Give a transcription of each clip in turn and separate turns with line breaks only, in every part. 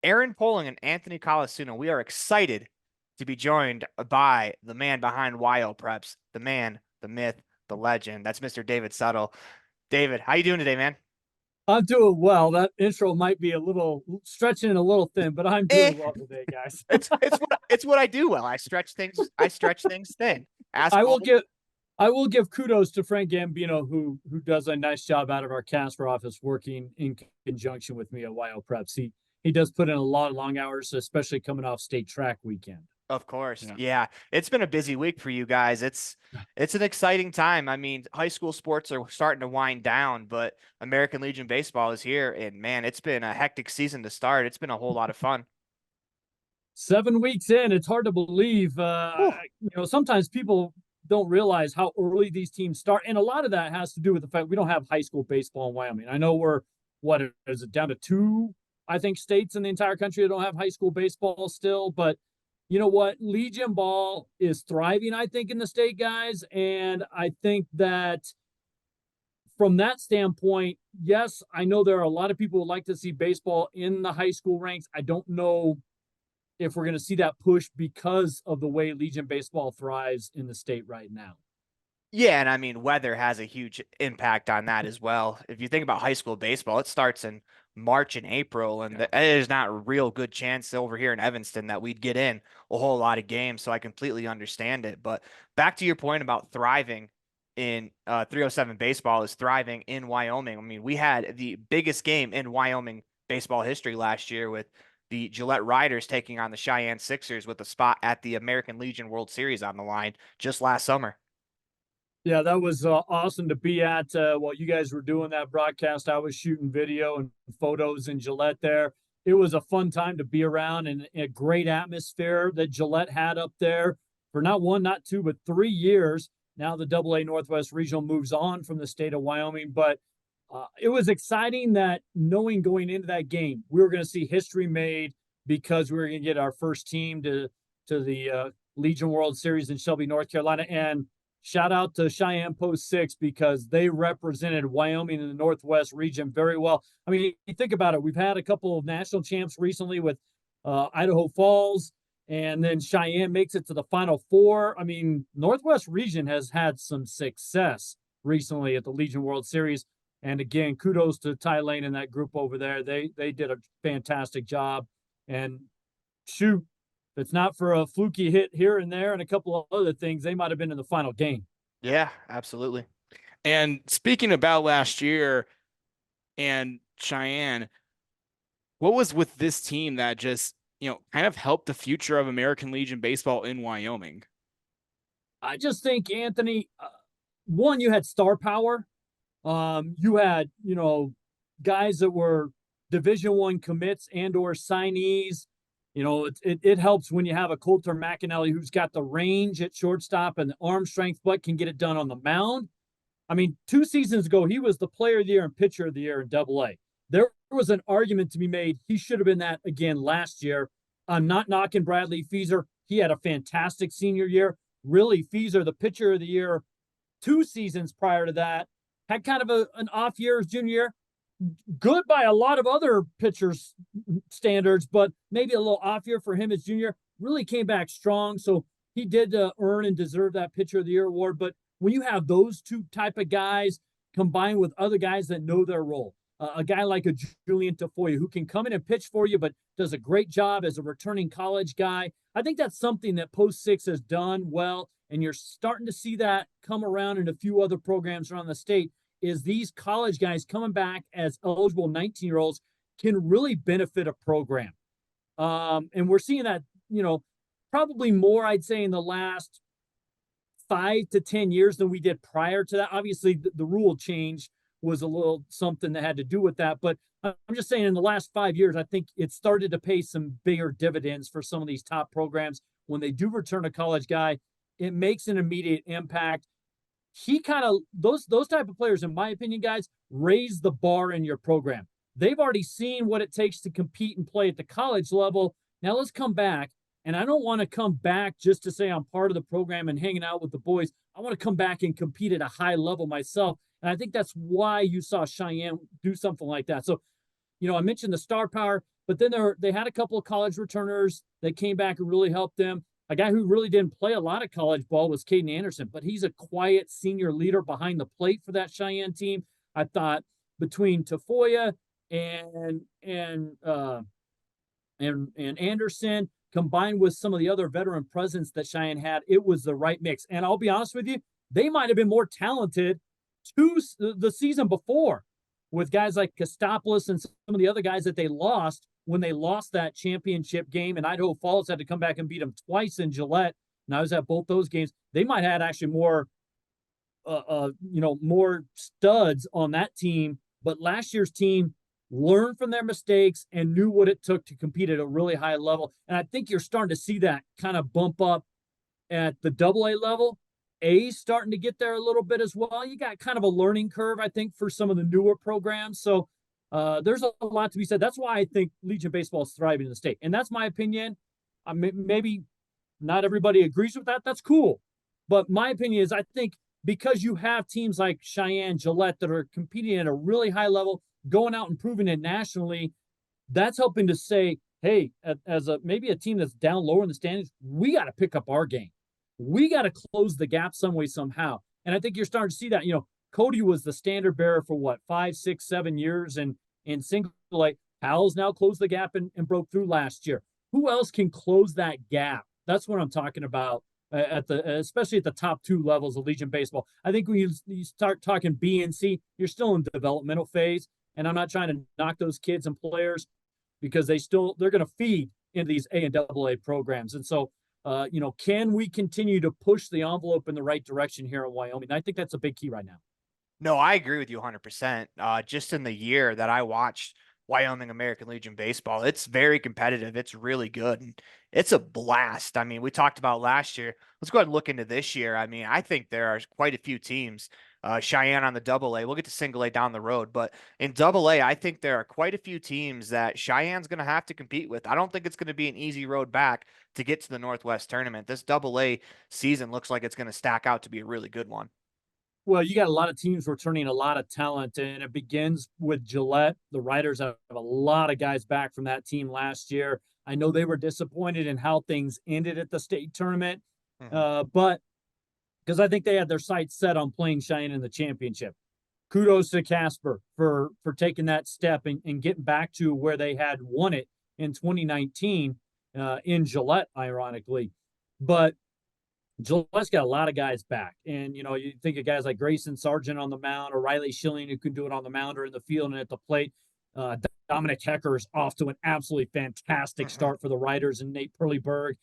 Aaron Poling and Anthony Colasuono. We are excited to be joined by the man behind YO Preps, the man, the myth, the legend. That's Mr. David Settle. David, how you doing today, man?
I'm doing well. That intro might be a little stretching a little thin, but I'm
Eh,
doing well today, guys.
it's what I do well. I stretch things thin. Ask
I will
Paul.
give I will give kudos to Frank Gambino who does a nice job out of our Casper office working in conjunction with me at YO Preps. He does put in a lot of long hours, especially coming off state track weekend.
Of course.
Yeah.
Yeah. It's been a busy week for you guys. It's an exciting time. I mean, high school sports are starting to wind down, but American Legion baseball is here and man, it's been a hectic season to start. It's been a whole lot of fun.
7 weeks in, it's hard to believe.
Whew.
Sometimes people don't realize how early these teams start, and a lot of that has to do with the fact we don't have high school baseball in Wyoming. I know we're what is it down to two, I think, states in the entire country that don't have high school baseball still. But you know what? Legion ball is thriving, I think, in the state, guys, and I think that from that standpoint, yes, I know there are a lot of people who like to see baseball in the high school ranks. I don't know if we're going to see that push because of the way Legion baseball thrives in the state right now.
Yeah, and I mean, weather has a huge impact on that as well. If you think about high school baseball, it starts in March and April, and
Yeah.
there's not a real good chance over here in Evanston that we'd get in a whole lot of games. So I completely understand it. But back to your point about thriving in 307 baseball is thriving in Wyoming. I mean, we had the biggest game in Wyoming baseball history last year with the Gillette Riders taking on the Cheyenne Sixers with a spot at the American Legion World Series on the line just last summer.
Yeah, that was awesome to be at while you guys were doing that broadcast. I was shooting video and photos in Gillette there. It was a fun time to be around and a great atmosphere that Gillette had up there for not one, not two, but 3 years. Now the AA Northwest Regional moves on from the state of Wyoming, but it was exciting that knowing going into that game, we were going to see history made because we were going to get our first team to the Legion World Series in Shelby, North Carolina. And shout out to Cheyenne Post 6 because they represented Wyoming in the Northwest region very well. I mean, you think about it, we've had a couple of national champs recently with Idaho Falls, and then Cheyenne makes it to the Final Four. I mean, Northwest region has had some success recently at the Legion World Series. And again, kudos to Ty Lane and that group over there. They did a fantastic job. And shoot, if it's not for a fluky hit here and there and a couple of other things, they might have been in the final game.
Yeah, absolutely.
And speaking about last year and Cheyenne, what was with this team that just, kind of helped the future of American Legion baseball in Wyoming?
I just think, Anthony, one, you had star power. You had, guys that were Division I commits and or signees. It helps when you have a Coulter McAnally who's got the range at shortstop and the arm strength, but can get it done on the mound. I mean, 2 seasons ago, he was the player of the year and pitcher of the year in AA. There was an argument to be made. He should have been that again last year. I'm not knocking Bradley Feaser. He had a fantastic senior year. Really, Feaser, the pitcher of the year 2 seasons prior to that, had kind of an off year his junior year. Good by a lot of other pitchers' standards, but maybe a little off year for him as junior. Really came back strong. So he did earn and deserve that pitcher of the year award. But when you have those two type of guys combined with other guys that know their role, a guy like a Julian Tafoya who can come in and pitch for you, but does a great job as a returning college guy. I think that's something that Post 6 has done well, and you're starting to see that come around in a few other programs around the state, is these college guys coming back as eligible 19-year-olds can really benefit a program. And we're seeing that, probably more, I'd say, in the last 5 to 10 years than we did prior to that. Obviously, the rule change was a little something that had to do with that. But I'm just saying in the last 5 years, I think it started to pay some bigger dividends for some of these top programs. When they do return a college guy, it makes an immediate impact. He kind of, those type of players, in my opinion, guys, raise the bar in your program. They've already seen what it takes to compete and play at the college level. Now let's come back. And I don't want to come back just to say I'm part of the program and hanging out with the boys. I want to come back and compete at a high level myself. And I think that's why you saw Cheyenne do something like that. So I mentioned the star power, but then they had a couple of college returners that came back and really helped them. A guy who really didn't play a lot of college ball was Caden Anderson, but he's a quiet senior leader behind the plate for that Cheyenne team. I thought between Tafoya and Anderson, combined with some of the other veteran presence that Cheyenne had, it was the right mix. And I'll be honest with you, they might have been more talented the season before with guys like Kostopoulos and some of the other guys that they lost when they lost that championship game. And Idaho Falls had to come back and beat them twice in Gillette. And I was at both those games. They might have had actually more studs on that team. But last year's team learned from their mistakes and knew what it took to compete at a really high level. And I think you're starting to see that kind of bump up at the AA level. A's starting to get there a little bit as well. You got kind of a learning curve, I think, for some of the newer programs. So there's a lot to be said. That's why I think Legion Baseball is thriving in the state. And that's my opinion. Maybe not everybody agrees with that. That's cool. But my opinion is I think because you have teams like Cheyenne, Gillette that are competing at a really high level, going out and proving it nationally, that's helping to say, hey, as maybe a team that's down lower in the standings, we got to pick up our game. We got to close the gap some way, somehow. And I think you're starting to see that. Cody was the standard bearer for 5, 6, 7 years in single A. Powell's now closed the gap and broke through last year. Who else can close that gap? That's what I'm talking about especially at the top 2 levels of Legion Baseball. I think when you start talking B and C, you're still in developmental phase. And I'm not trying to knock those kids and players because they're going to feed into these A and AA programs. And so, can we continue to push the envelope in the right direction here in Wyoming? I think that's a big key right now.
No, I agree with you 100%. Just in the year that I watched Wyoming American Legion baseball, it's very competitive. It's really good. And it's a blast. I mean, we talked about last year. Let's go ahead and look into this year. I mean, I think there are quite a few teams. Cheyenne on the AA. We'll get to single A down the road, but in AA, I think there are quite a few teams that Cheyenne's going to have to compete with. I don't think it's going to be an easy road back to get to the Northwest tournament. This AA season looks like it's going to stack out to be a really good one.
Well, you got a lot of teams returning a lot of talent, and it begins with Gillette. The Riders have a lot of guys back from that team last year. I know they were disappointed in how things ended at the state tournament, but because I think they had their sights set on playing Cheyenne in the championship. Kudos to Casper for taking that step and getting back to where they had won it in 2019 in Gillette, ironically. But Gillette's got a lot of guys back. And, you think of guys like Grayson Sargent on the mound or Riley Schilling who can do it on the mound or in the field and at the plate. Dominic Hecker is off to an absolutely fantastic start for the Riders and Nate Perleyberg.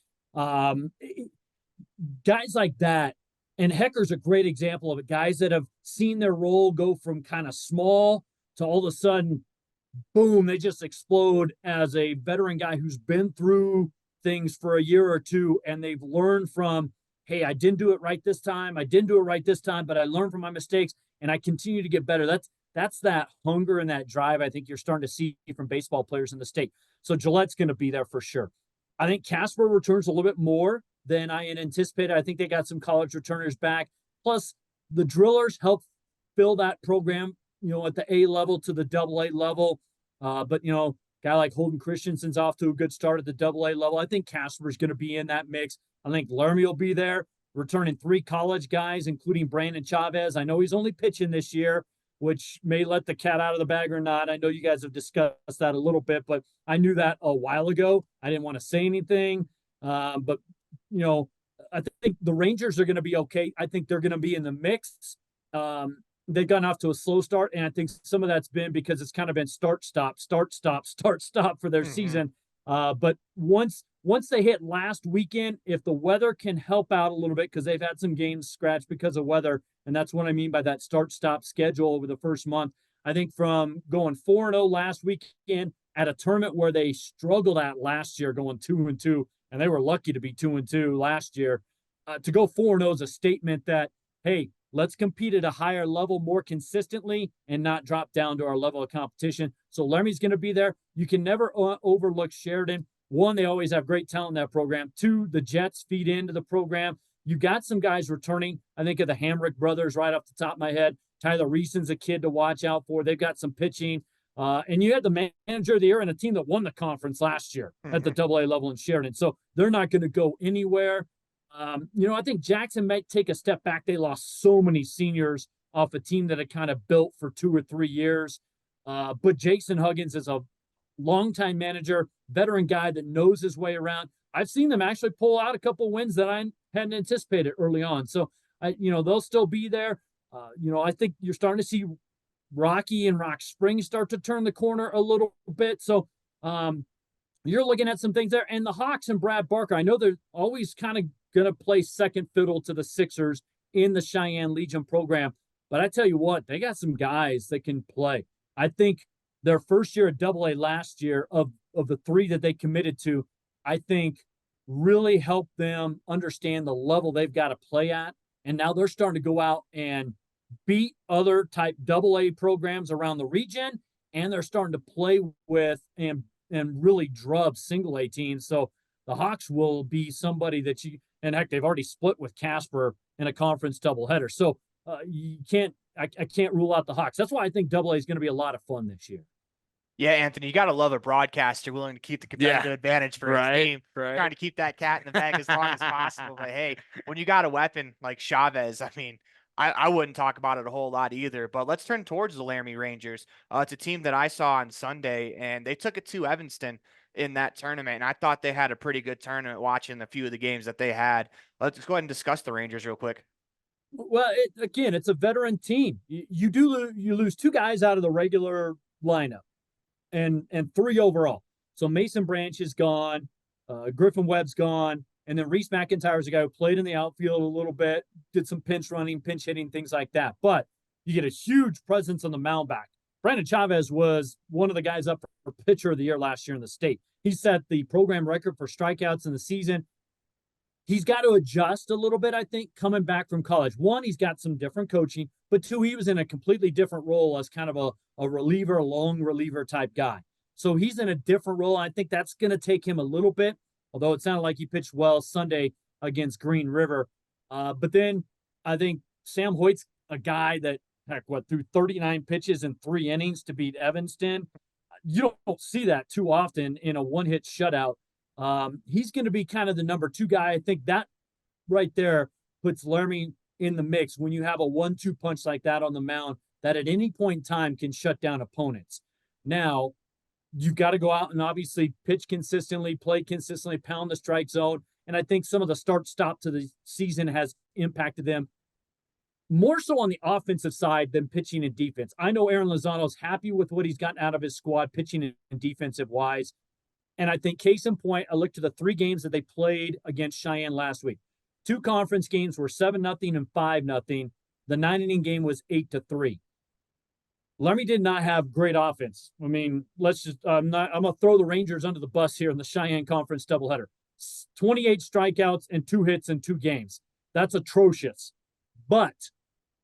Guys like that. And Hecker's a great example of it. Guys that have seen their role go from kind of small to all of a sudden, boom, they just explode as a veteran guy who's been through things for a year or two, and they've learned from, hey, I didn't do it right this time. I didn't do it right this time, but I learned from my mistakes, and I continue to get better. That's that hunger and that drive I think you're starting to see from baseball players in the state. So Gillette's going to be there for sure. I think Casper returns a little bit more than I had anticipated. I think they got some college returners back. Plus, the Drillers help fill that program, at the A level to the AA level. But, guy like Holden Christensen's off to a good start at the AA level. I think Casper's going to be in that mix. I think Laramie will be there, returning 3 college guys, including Brandon Chavez. I know he's only pitching this year, which may let the cat out of the bag or not. I know you guys have discussed that a little bit, but I knew that a while ago. I didn't want to say anything. But I think the Rangers are going to be okay. I think they're going to be in the mix. They've gotten off to a slow start, and I think some of that's been because it's kind of been start, stop for their season. But once they hit last weekend, if the weather can help out a little bit, because they've had some games scratched because of weather, and that's what I mean by that start-stop schedule over the first month. I think from going 4-0 last weekend at a tournament where they struggled at last year, going 2-2, and they were lucky to be 2-2 last year, to go 4-0 is a statement that, hey, let's compete at a higher level more consistently and not drop down to our level of competition. So Laramie's going to be there. You can never overlook Sheridan. 1, they always have great talent in that program. 2, the Jets feed into the program. You got some guys returning. I think of the Hamrick brothers right off the top of my head. Tyler Reeson's a kid to watch out for. They've got some pitching. And you had the manager of the year and a team that won the conference last year at the AA level in Sheridan. So they're not going to go anywhere. I think Jackson might take a step back. They lost so many seniors off a team that had kind of built for 2 or 3 years. But Jason Huggins is a longtime manager, veteran guy that knows his way around. I've seen them actually pull out a couple wins that I hadn't anticipated early on. So, they'll still be there. I think you're starting to see Rocky and Rock Springs start to turn the corner a little bit. So, you're looking at some things there. And the Hawks and Brad Barker, I know they're always kind of going to play second fiddle to the Sixers in the Cheyenne Legion program. But I tell you what, they got some guys that can play. I think their first year at AA last year, of the 3 that they committed to, I think really helped them understand the level they've got to play at. And now they're starting to go out and beat other type AA programs around the region. And they're starting to play with and really drub single A teams. So the Hawks will be somebody that and heck, they've already split with Casper in a conference doubleheader. So I can't rule out the Hawks. That's why I think AA is going to be a lot of fun this year.
Yeah, Anthony, you got to love a broadcaster willing to keep the competitive advantage for his team, trying to keep that cat in the bag as long as possible. But hey, when you got a weapon like Chavez, I mean, I wouldn't talk about it a whole lot either. But let's turn towards the Laramie Rangers. It's a team that I saw on Sunday, and they took it to Evanston in that tournament. And I thought they had a pretty good tournament watching a few of the games that they had. Let's go ahead and discuss the Rangers real quick.
Well, it's a veteran team. You lose 2 guys out of the regular lineup, and 3 overall. So Mason Branch is gone, Griffin Webb's gone, and then Reese McIntyre is a guy who played in the outfield a little bit, did some pinch running, pinch hitting, things like that. But you get a huge presence on the mound back. Brandon Chavez was one of the guys up for pitcher of the year last year in the state. He set the program record for strikeouts in the season. He's got to adjust a little bit, I think, coming back from college. 1, he's got some different coaching, but 2, he was in a completely different role as kind of a reliever, a long reliever type guy. So he's in a different role. I think that's going to take him a little bit, although it sounded like he pitched well Sunday against Green River. But then I think Sam Hoyt's a guy that, threw 39 pitches in 3 innings to beat Evanston. You don't see that too often in a one-hit shutout. He's going to be kind of the number 2 guy. I think that right there puts Laramie in the mix when you have a 1-2 punch like that on the mound that at any point in time can shut down opponents. Now, you've got to go out and obviously pitch consistently, play consistently, pound the strike zone. And I think some of the start-stop to the season has impacted them more so on the offensive side than pitching and defense. I know Aaron Lozano's happy with what he's gotten out of his squad, pitching and defensive-wise. And I think case in point, I looked to the 3 games that they played against Cheyenne last week. 2 conference games were 7-0 and 5-0. The 9-inning game was 8-3. Laramie did not have great offense. I mean, I'm going to throw the Rangers under the bus here in the Cheyenne Conference doubleheader. 28 strikeouts and 2 hits in 2 games. That's atrocious. But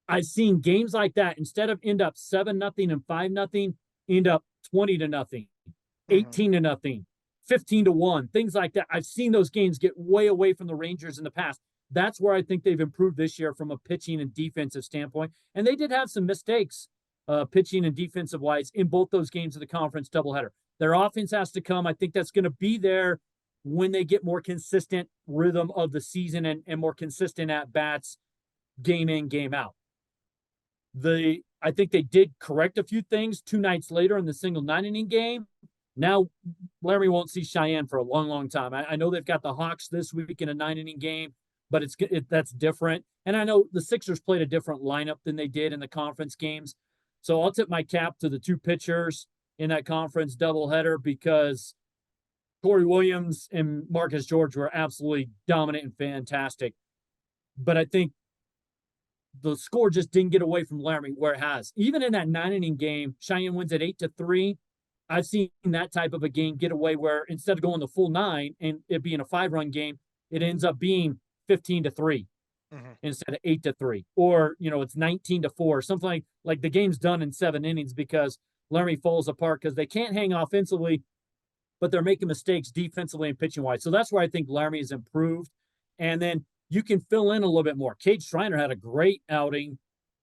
I've seen games like that, instead of end up 7-0 and 5-0, end up 20-0, 18-0. 15-1, things like that. I've seen those games get way away from the Rangers in the past. That's where I think they've improved this year from a pitching and defensive standpoint. And they did have some mistakes, pitching and defensive wise, in both those games of the conference doubleheader. Their offense has to come. I think that's going to be there when they get more consistent rhythm of the season and more consistent at bats, game in, game out. I think they did correct a few things 2 nights later in the single 9-inning game. Now, Laramie won't see Cheyenne for a long, long time. I know they've got the Hawks this week in a 9-inning game, but that's different. And I know the Sixers played a different lineup than they did in the conference games. So I'll tip my cap to the 2 pitchers in that conference doubleheader because Corey Williams and Marcus George were absolutely dominant and fantastic. But I think the score just didn't get away from Laramie where it has. Even in that 9-inning game, Cheyenne wins at 8-3. I've seen that type of a game get away where instead of going the full 9 and it being a 5-run game, it ends up being 15-3 instead of 8-3, or it's 19-4, something like the game's done in 7 innings because Laramie falls apart because they can't hang offensively, but they're making mistakes defensively and pitching wise. So that's where I think Laramie has improved, and then you can fill in a little bit more. Cade Schreiner had a great outing,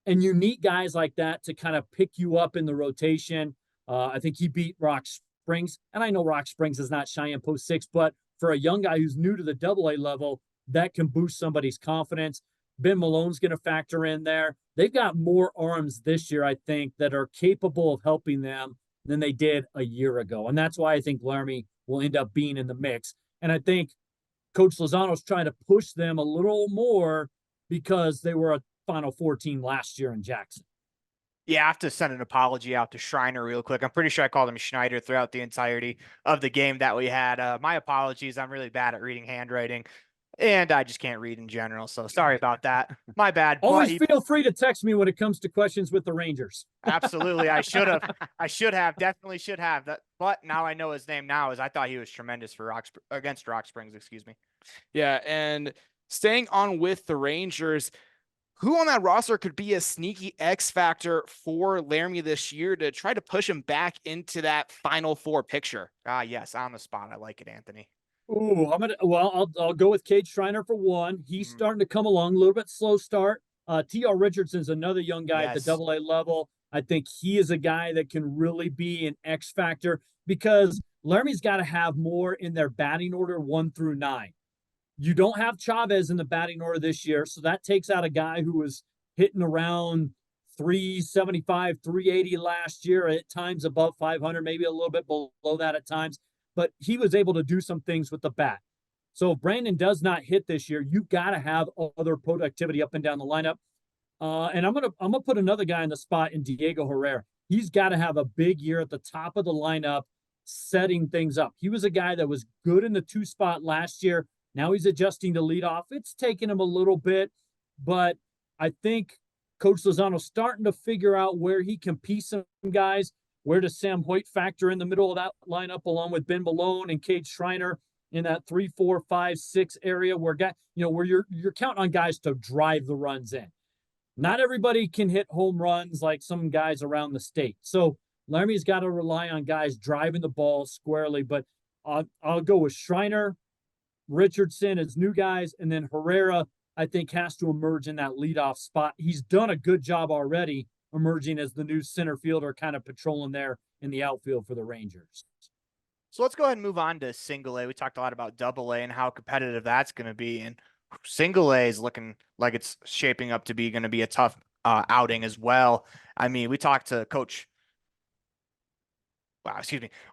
and you need guys like that to kind of pick you up in the rotation. I think he beat Rock Springs, and I know Rock Springs is not Cheyenne Post 6, but for a young guy who's new to the AA level, that can boost somebody's confidence. Ben Malone's going to factor in there. They've got more arms this year, I think, that are capable of helping them than they did a year ago. And that's why I think Laramie will end up being in the mix. And I think Coach Lozano's trying to push them a little more because they were a Final Four team last year in Jackson.
Yeah, I have to send an apology out to Schreiner real quick. I'm pretty sure I called him Schneider throughout the entirety of the game that we had. My apologies. I'm really bad at reading handwriting, and I just can't read in general. So sorry about that. My bad.
Always feel free to text me when it comes to questions with the Rangers.
Absolutely. I should have. I should have. Definitely should have. That, but now I know his name now, as I thought he was tremendous for against Rock Springs, excuse me.
Yeah, and staying on with the Rangers, who on that roster could be a sneaky X factor for Laramie this year to try to push him back into that Final Four picture?
Yes, on the spot. I like it, Anthony.
Ooh, I'll go with Cade Schreiner for one. He's starting to come along, a little bit slow start. T.R. Richardson's another young guy at the AA level. I think he is a guy that can really be an X factor because Laramie's got to have more in their batting order 1 through 9. You don't have Chavez in the batting order this year, so that takes out a guy who was hitting around 375, 380 last year, at times above 500, maybe a little bit below that at times. But he was able to do some things with the bat. So if Brandon does not hit this year, you've got to have other productivity up and down the lineup. And I'm gonna put another guy in the spot in Diego Herrera. He's got to have a big year at the top of the lineup, setting things up. He was a guy that was good in the 2 spot last year. Now he's adjusting to lead off. It's taken him a little bit, but I think Coach Lozano's starting to figure out where he can piece some guys. Where does Sam Hoyt factor in the middle of that lineup along with Ben Malone and Cade Schreiner in that 3, 4, 5, 6 area where where you're counting on guys to drive the runs in. Not everybody can hit home runs like some guys around the state. So Laramie's got to rely on guys driving the ball squarely, but I'll go with Schreiner, Richardson as new guys, and then Herrera, I think, has to emerge in that leadoff spot. He's done a good job already emerging as the new center fielder, kind of patrolling there in the outfield for the Rangers.
So let's go ahead and move on to single A. We talked a lot about double A and how competitive that's going to be. And single A is looking like it's shaping up to be going to be a tough outing as well. I mean, we talked to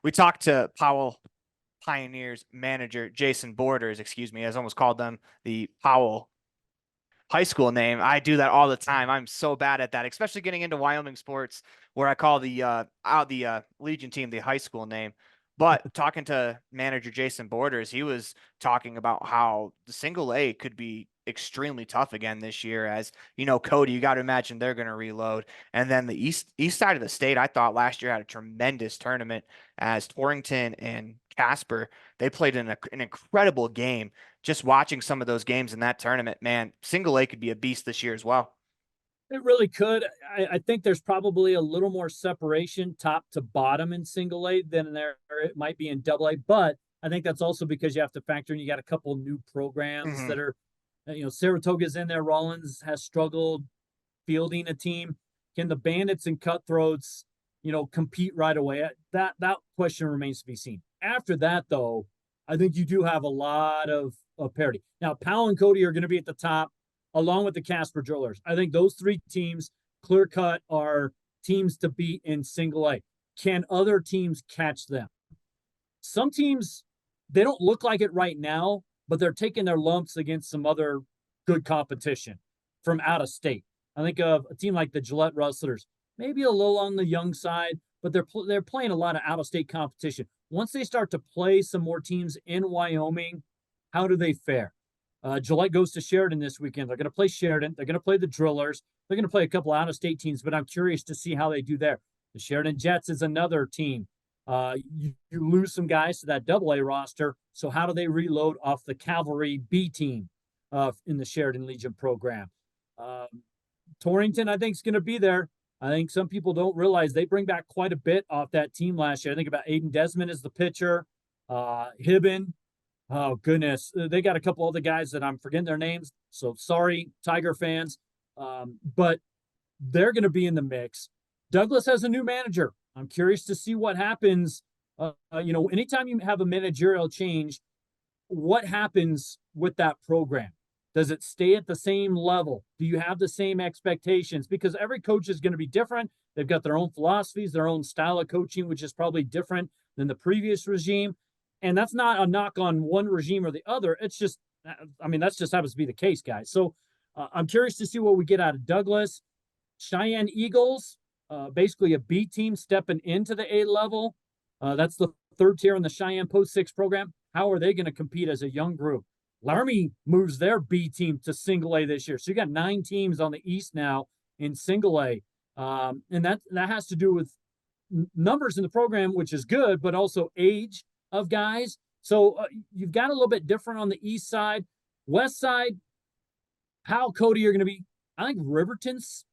we talked to Powell Pioneers manager Jason Borders, I almost called them the Powell high school name. I do that all the time. I'm so bad at that, especially getting into Wyoming sports where I call the Legion team the high school name. But talking to manager Jason Borders, he was talking about how the single A could be extremely tough again this year. As you know, Cody, you got to imagine they're going to reload. And then the east side of the state, I thought last year had a tremendous tournament as Torrington and Casper. They played an incredible game. Just watching some of those games in that tournament, man, single A could be a beast this year as well.
It really could. I think there's probably a little more separation top to bottom in single A than there it might be in double A, but I think that's also because you have to factor in you got a couple new programs that are, Saratoga's in there. Rollins has struggled fielding a team. Can the Bandits and Cutthroats, compete right away? That question remains to be seen. After that, though, I think you do have a lot of parity. Now, Powell and Cody are going to be at the top, along with the Casper Drillers. I think those 3 teams, clear cut, are teams to beat in single A. Can other teams catch them? Some teams, they don't look like it right now, but they're taking their lumps against some other good competition from out of state. I think of a team like the Gillette Rustlers, maybe a little on the young side, but they're playing a lot of out of state competition. Once they start to play some more teams in Wyoming, how do they fare? Gillette goes to Sheridan this weekend. They're going to play Sheridan. They're going to play the Drillers. They're going to play a couple out-of-state teams, but I'm curious to see how they do there. The Sheridan Jets is another team. You lose some guys to that double-A roster, so how do they reload off the Cavalry B team in the Sheridan Legion program? Torrington, I think, is going to be there. I think some people don't realize they bring back quite a bit off that team last year. I think about Aiden Desmond as the pitcher, Hibben. Oh, goodness. They got a couple other guys that I'm forgetting their names. So sorry, Tiger fans. But they're going to be in the mix. Douglas has a new manager. I'm curious to see what happens. Anytime you have a managerial change, what happens with that program? Does it stay at the same level? Do you have the same expectations? Because every coach is going to be different. They've got their own philosophies, their own style of coaching, which is probably different than the previous regime. And that's not a knock on one regime or the other. It's just, that's just happens to be the case, guys. So I'm curious to see what we get out of Douglas. Cheyenne Eagles, basically a B team stepping into the A level. That's the third tier in the Cheyenne Post 6 program. How are they going to compete as a young group? Laramie moves their B team to single A this year. So you got 9 teams on the East now in single A. And that has to do with numbers in the program, which is good, but also age of guys. So you've got a little bit different on the East side. West side, how Cody are going to be. I think Riverton's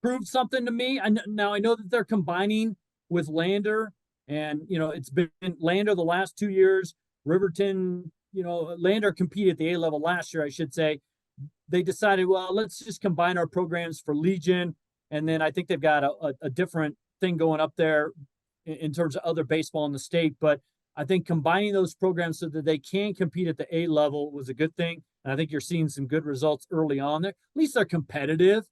proved something to me. I know that they're combining with Lander, and it's been Lander the last 2 years. Riverton, Lander competed at the A level last year, I should say. They decided, well, let's just combine our programs for Legion, and then I think they've got a different thing going up there in terms of other baseball in the state. But I think combining those programs so that they can compete at the A level was a good thing, and I think you're seeing some good results early on there. At least they're competitive.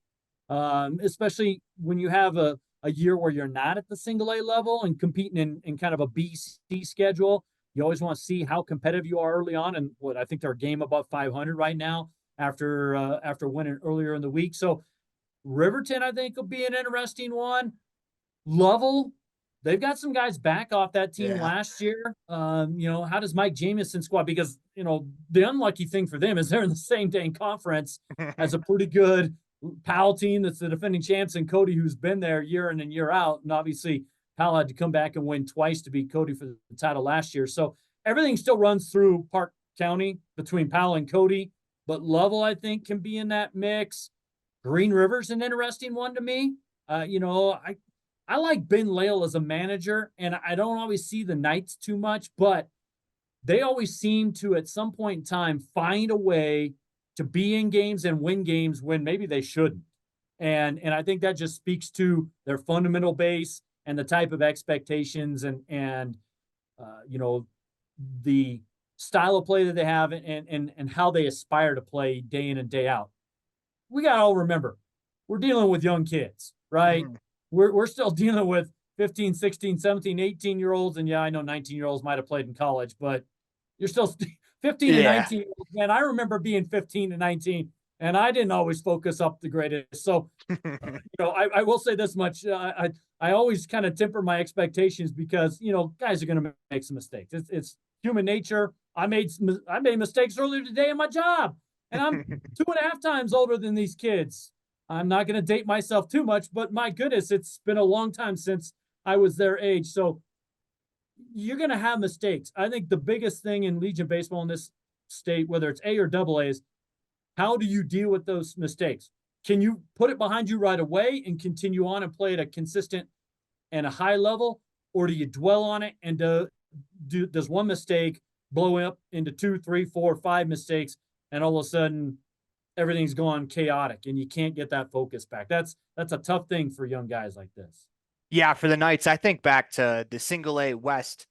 Especially when you have a year where you're not at the single A level and competing in kind of a BC schedule. You always want to see how competitive you are early on. And what I think they're a game above 500 right now after winning earlier in the week. So Riverton, I think, will be an interesting one. Lovell, they've got some guys back off that team last year. How does Mike Jamieson squad? Because, the unlucky thing for them is they're in the same dang conference as a pretty good Powell team that's the defending champs, and Cody, who's been there year in and year out. And obviously, Powell had to come back and win twice to beat Cody for the title last year. So everything still runs through Park County between Powell and Cody. But Lovell, I think, can be in that mix. Green River's an interesting one to me. I like Ben Lale as a manager, and I don't always see the Knights too much, but they always seem to, at some point in time, find a way to be in games and win games when maybe they shouldn't. And I think that just speaks to their fundamental base and the type of expectations and the style of play that they have and how they aspire to play day in and day out. We got to all remember, we're dealing with young kids, right? Mm-hmm. We're still dealing with 15, 16, 17, 18-year-olds. And yeah, I know 19-year-olds might have played in college, but you're still 15 to 19. Man, I remember being 15 to 19, and I didn't always focus up the greatest. So, I will say this much. I always kind of temper my expectations because, guys are going to make some mistakes. It's human nature. I made mistakes earlier today in my job, and I'm 2.5 times older than these kids. I'm not going to date myself too much, but my goodness, it's been a long time since I was their age. So you're going to have mistakes. I think the biggest thing in Legion baseball in this state, whether it's A or AA, is how do you deal with those mistakes? Can you put it behind you right away and continue on and play at a consistent and a high level? Or do you dwell on it and does one mistake blow up into 2, 3, 4, 5 mistakes, and all of a sudden everything's gone chaotic and you can't get that focus back? That's a tough thing for young guys like this.
Yeah, for the Knights, I think back to the Single A West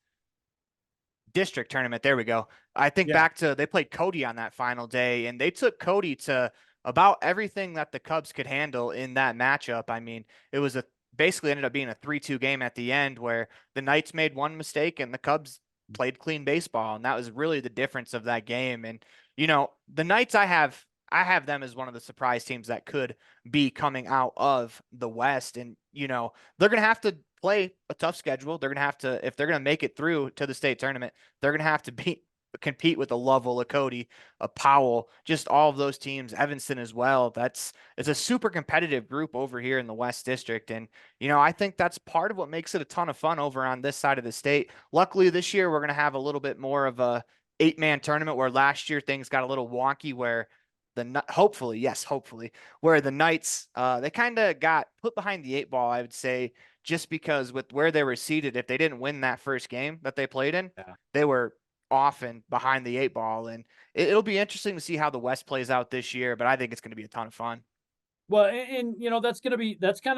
district tournament. There we go. I think back to they played Cody on that final day, and they took Cody to about everything that the Cubs could handle in that matchup. I mean, it was basically ended up being a 3-2 game at the end where the Knights made one mistake and the Cubs played clean baseball, and that was really the difference of that game. And the Knights, I have them as one of the surprise teams that could be coming out of the West. And, they're going to have to play a tough schedule. They're going to have to, if they're going to make it through to the state tournament, they're going to have to compete with a Lovell, a Cody, a Powell, just all of those teams, Evanston as well. It's a super competitive group over here in the West District. And, I think that's part of what makes it a ton of fun over on this side of the state. Luckily this year, we're going to have a little bit more of a 8-man tournament where last year things got a little wonky where hopefully, where the Knights, they kind of got put behind the 8 ball, I would say, just because with where they were seated, if they didn't win that first game that they played in, they were often behind the 8 ball. And it'll be interesting to see how the West plays out this year, but I think it's going to be a ton of fun.
Well, and that's kind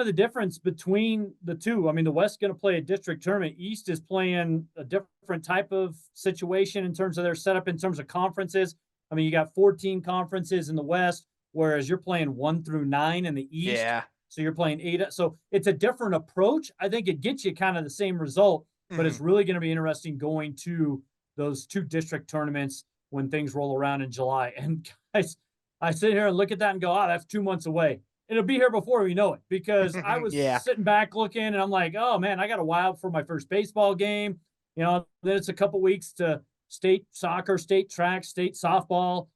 of the difference between the two. I mean, the West's going to play a district tournament. East is playing a different type of situation in terms of their setup, in terms of conferences. I mean, you got 14 conferences in the West, whereas you're playing 1 through 9 in the East.
Yeah.
So you're playing 8. So it's a different approach. I think it gets you kind of the same result, but it's really going to be interesting going to those 2 district tournaments when things roll around in July. And guys, I sit here and look at that and go, that's 2 months away. It'll be here before we know it, because I was
Yeah.
sitting back looking and I'm like, oh man, I got a while for my first baseball game. Then it's a couple weeks to state soccer, state track, state softball.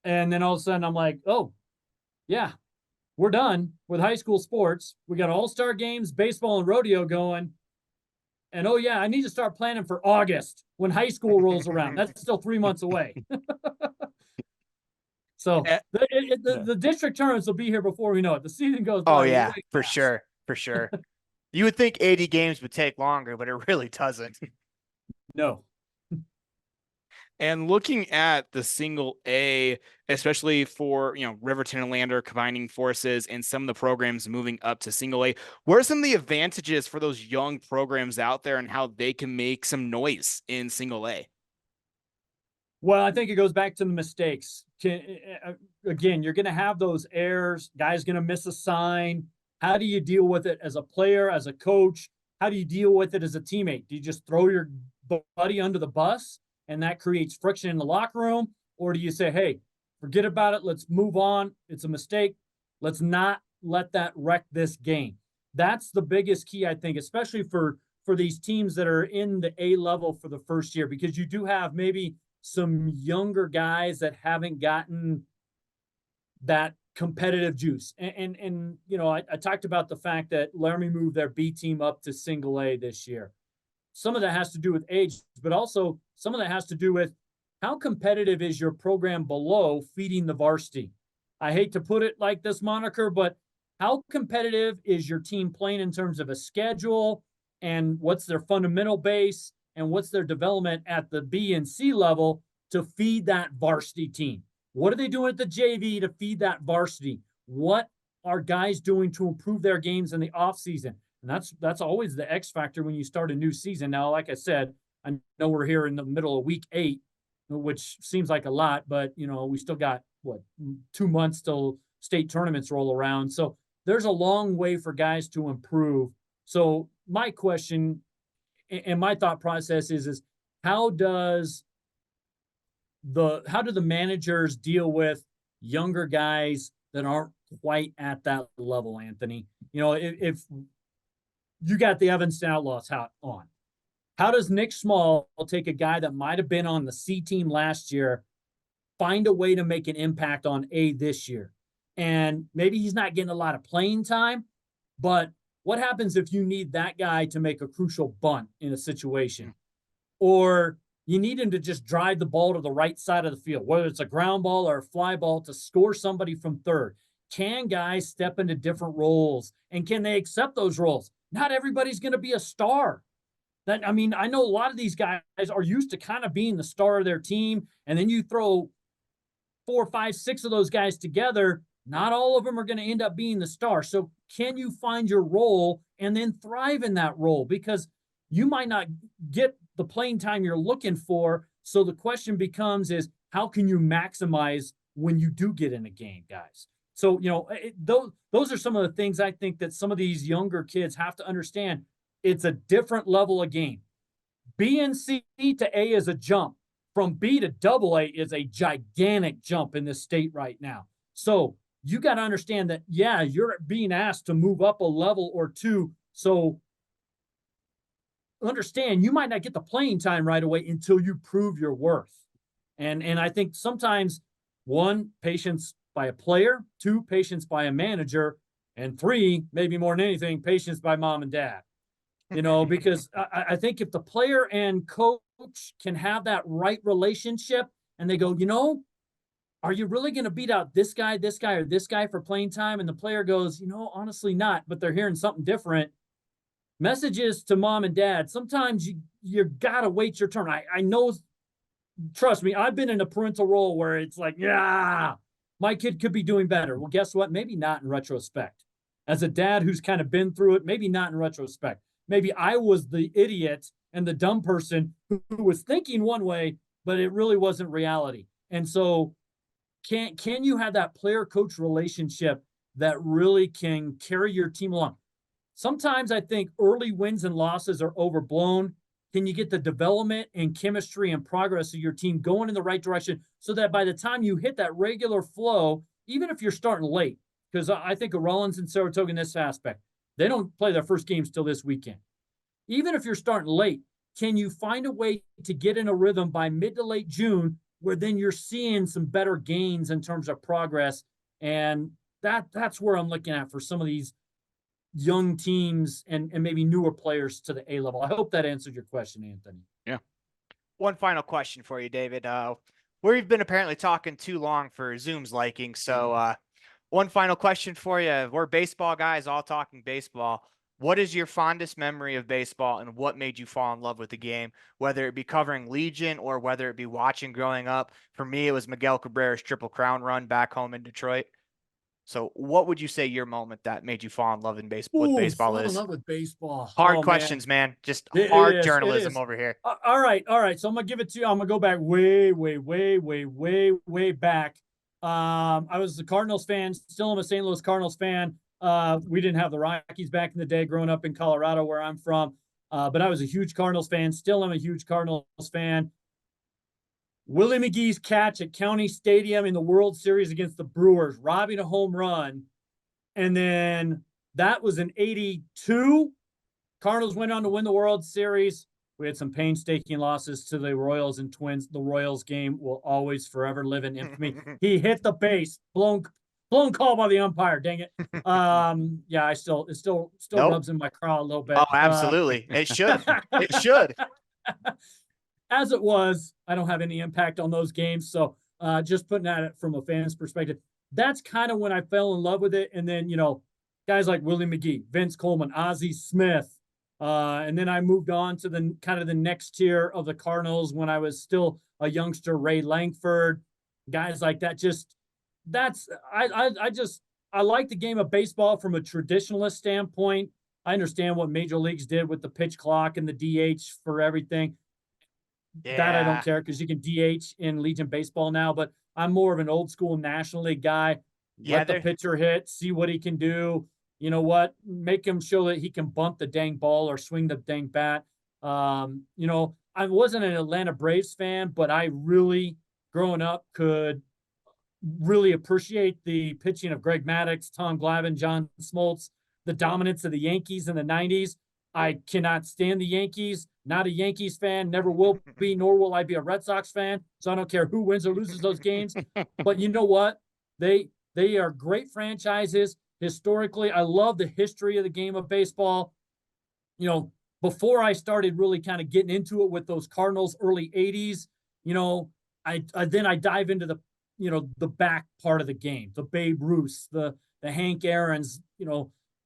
And then all of a sudden I'm like, oh yeah, we're done with high school sports. We got all-star games, baseball and rodeo going. And oh yeah, I need to start planning for August when high school rolls around. That's still 3 months away. So the district tournaments will be here before we know it. The season goes by.
Oh yeah,
really
for
fast.
sure. For sure. You would think 80 games would take longer, but it really doesn't.
No.
And looking at the single A, especially for, Riverton and Lander combining forces and some of the programs moving up to single A, what are some of the advantages for those young programs out there and how they can make some noise in single A?
Well, I think it goes back to the mistakes. Again, you're going to have those errors. Guy's going to miss a sign. How do you deal with it as a player, as a coach? How do you deal with it as a teammate? Do you just throw your buddy under the bus and that creates friction in the locker room? Or do you say, hey, forget about it. Let's move on. It's a mistake. Let's not let that wreck this game. That's the biggest key, I think, especially for these teams that are in the A level for the first year, because you do have maybe some younger guys that haven't gotten that competitive juice. And I talked about the fact that Laramie moved their B team up to single A this year. Some of that has to do with age, but also some of that has to do with how competitive is your program below feeding the varsity. I hate to put it like this moniker, but how competitive is your team playing in terms of a schedule, and what's their fundamental base, and what's their development at the B and C level to feed that varsity team? What are they doing at the JV to feed that varsity? What are guys doing to improve their games in the offseason? And that's always the X factor when you start a new season. Now, like I said, I know we're here in the middle of week 8, which seems like a lot, but we still got 2 months till state tournaments roll around. So there's a long way for guys to improve. So my question and my thought process is how do the managers deal with younger guys that aren't quite at that level, Anthony? If you got the Evanston Outlaws hat on, how does Nick Small take a guy that might have been on the C team last year, find a way to make an impact on A this year? And maybe he's not getting a lot of playing time, but what happens if you need that guy to make a crucial bunt in a situation? Or you need him to just drive the ball to the right side of the field, whether it's a ground ball or a fly ball, to score somebody from third. Can guys step into different roles, and can they accept those roles? Not everybody's going to be a star. I know a lot of these guys are used to kind of being the star of their team, and then you throw 4, 5, 6 of those guys together. Not all of them are going to end up being the star. So can you find your role and then thrive in that role? Because you might not get the playing time you're looking for. So the question becomes is, how can you maximize when you do get in a game, guys? So, those are some of the things I think that some of these younger kids have to understand. It's a different level of game. B and C to A is a jump. From B to double A is a gigantic jump in this state right now. So you got to understand that, yeah, you're being asked to move up a level or two. So understand you might not get the playing time right away until you prove your worth. And I think sometimes, 1, patience by a player, 2, patience by a manager, and 3, maybe more than anything, patience by mom and dad. Because I think if the player and coach can have that right relationship, and they go, are you really going to beat out this guy, or this guy for playing time? And the player goes, honestly not, but they're hearing something different. Messages to mom and dad, sometimes you got to wait your turn. I know, trust me, I've been in a parental role where it's like, yeah, my kid could be doing better. Well, guess what? Maybe not in retrospect. As a dad who's kind of been through it, maybe not in retrospect. Maybe I was the idiot and the dumb person who was thinking one way, but it really wasn't reality. And so can you have that player coach relationship that really can carry your team along? Sometimes I think early wins and losses are overblown. Can you get the development and chemistry and progress of your team going in the right direction so that by the time you hit that regular flow, even if you're starting late, because I think of Rollins and Saratoga in this aspect, they don't play their first games till this weekend. Even if you're starting late, can you find a way to get in a rhythm by mid to late June where then you're seeing some better gains in terms of progress? And that's where I'm looking at for some of these young teams and maybe newer players to the A level. I hope that answered your question, Anthony.
Yeah.
One final question for you, David. We've been apparently talking too long for Zoom's liking. So one final question for you. We're baseball guys, all talking baseball. What is your fondest memory of baseball and what made you fall in love with the game, whether it be covering Legion or whether it be watching growing up? For me, it was Miguel Cabrera's Triple Crown run back home in Detroit. So what would you say your moment that made you fall in love with baseball
fall
is?
in love with baseball.
Hard
Oh,
questions, man. Just
It
hard
is,
journalism over here.
All right. So I'm gonna give it to you. I'm gonna go back way back. I was a Cardinals fan. Still am a St. Louis Cardinals fan. We didn't have the Rockies back in the day growing up in Colorado, where I'm from. But I was a huge Cardinals fan. Still am a huge Cardinals fan. Willie McGee's catch at County Stadium in the World Series against the Brewers, robbing a home run. And then that was in 82. Cardinals went on to win the World Series. We had some painstaking losses to the Royals and Twins. The Royals game will always forever live in infamy. He hit the base, blown call by the umpire. Dang it. Yeah, it still
Nope.
rubs in my craw a little bit.
Oh, absolutely. It should. It should.
As it was, I don't have any impact on those games. So just putting that from a fan's perspective, that's kind of when I fell in love with it. And then, guys like Willie McGee, Vince Coleman, Ozzie Smith. And then I moved on to the kind of the next tier of the Cardinals when I was still a youngster, Ray Langford, guys like that. I like the game of baseball from a traditionalist standpoint. I understand what major leagues did with the pitch clock and the DH for everything.
Yeah.
That I don't care because you can DH in Legion baseball now, but I'm more of an old school National League guy. Let the pitcher hit, see what he can do. You know what? Make him show that he can bunt the dang ball or swing the dang bat. I wasn't an Atlanta Braves fan, but I really, growing up, could really appreciate the pitching of Greg Maddux, Tom Glavine, John Smoltz, the dominance of the Yankees in the 90s. I cannot stand the Yankees. Not a Yankees fan, never will be, nor will I be a Red Sox fan. So I don't care who wins or loses those games. But you know what? They are great franchises. Historically, I love the history of the game of baseball. Before I started really kind of getting into it with those Cardinals early 80s, I dive into the back part of the game, the Babe Ruths, the Hank Aaron's,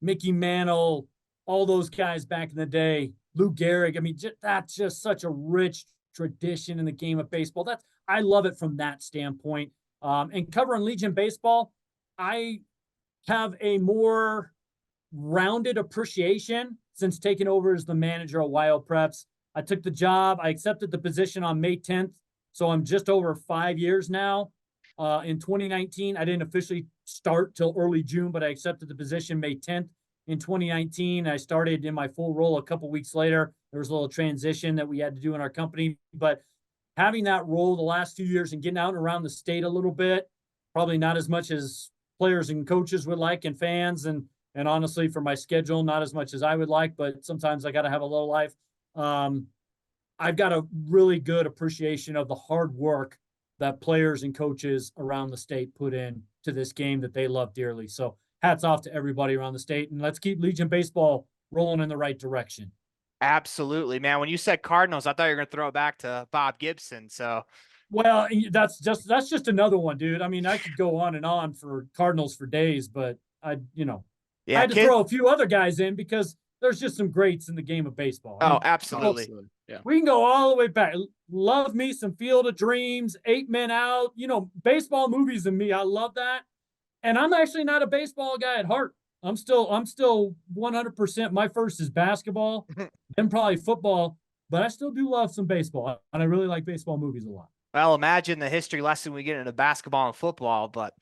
Mickey Mantle, all those guys back in the day, Lou Gehrig. I mean, that's just such a rich tradition in the game of baseball. I love it from that standpoint. And covering Legion baseball, I have a more rounded appreciation since taking over as the manager of Wild Preps. I took the job. I accepted the position on May 10th. So I'm just over 5 years now. In 2019, I didn't officially start till early June, but I accepted the position May 10th. In 2019, I started in my full role a couple weeks later. There was a little transition that we had to do in our company, but having that role the last 2 years and getting out and around the state a little bit, probably not as much as players and coaches would like and fans. And honestly, for my schedule, not as much as I would like, but sometimes I got to have a little life. I've got a really good appreciation of the hard work that players and coaches around the state put in to this game that they love dearly. So hats off to everybody around the state, and let's keep Legion baseball rolling in the right direction.
Absolutely, man. When you said Cardinals, I thought you were going to throw it back to Bob Gibson. So,
well, that's just another one, dude. I mean, I could go on and on for Cardinals for days, but I had to throw a few other guys in because there's just some greats in the game of baseball.
Oh, absolutely.
We can go all the way back. Love me some Field of Dreams, 8 Men Out, baseball movies and me. I love that. And I'm actually not a baseball guy at heart. I'm still 100%. My first is basketball, then probably football, but I still do love some baseball. And I really like baseball movies a lot.
Well, imagine the history lesson we get into basketball and football, but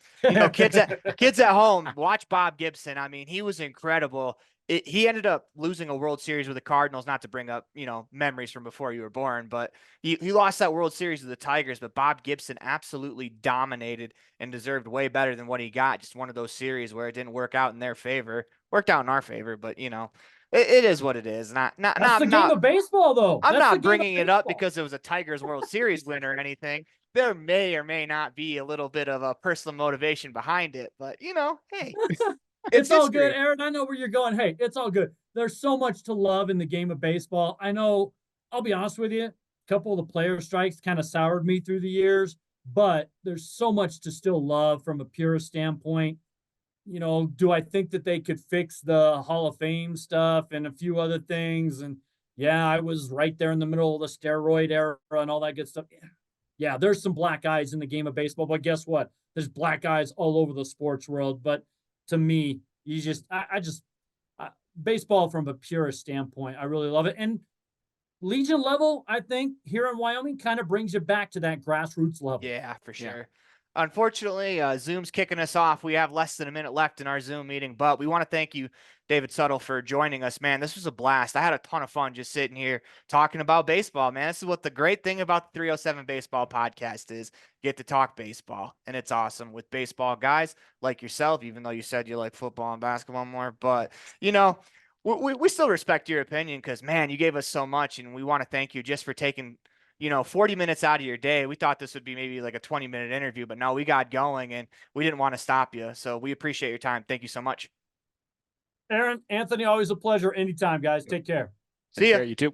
kids at home, watch Bob Gibson. I mean, he was incredible. He ended up losing a World Series with the Cardinals, not to bring up, memories from before you were born, but he lost that World Series with the Tigers, but Bob Gibson absolutely dominated and deserved way better than what he got. Just one of those series where it didn't work out in their favor, worked out in our favor, but it is what it is.
That's the game of baseball, though.
I'm not bringing it up because it was a Tigers World Series winner or anything. There may or may not be a little bit of a personal motivation behind it, but hey,
it's all good, Aaron. I know where you're going. Hey, it's all good. There's so much to love in the game of baseball. I know, I'll be honest with you, a couple of the player strikes kind of soured me through the years, but there's so much to still love from a purist standpoint. Do I think that they could fix the Hall of Fame stuff and a few other things? And yeah, I was right there in the middle of the steroid era and all that good stuff. Yeah, there's some black eyes in the game of baseball, but guess what? There's black eyes all over the sports world. But to me, baseball from a purist standpoint, I really love it. And Legion level, I think here in Wyoming kind of brings you back to that grassroots level.
Yeah, for sure. Yeah. Unfortunately, Zoom's kicking us off. We have less than a minute left in our Zoom meeting, but we want to thank you, David Suttle, for joining us, man. This was a blast. I had a ton of fun just sitting here talking about baseball, man. This is what the great thing about the 307 Baseball Podcast is. Get to talk baseball, and it's awesome with baseball guys like yourself, even though you said you like football and basketball more. But, we still respect your opinion because, man, you gave us so much, and we want to thank you just for taking 40 minutes out of your day. We thought this would be maybe like a 20-minute interview, but no, we got going and we didn't want to stop you. So we appreciate your time. Thank you so much.
Aaron, Anthony, always a pleasure. Anytime, guys. Take care.
See ya.
You too.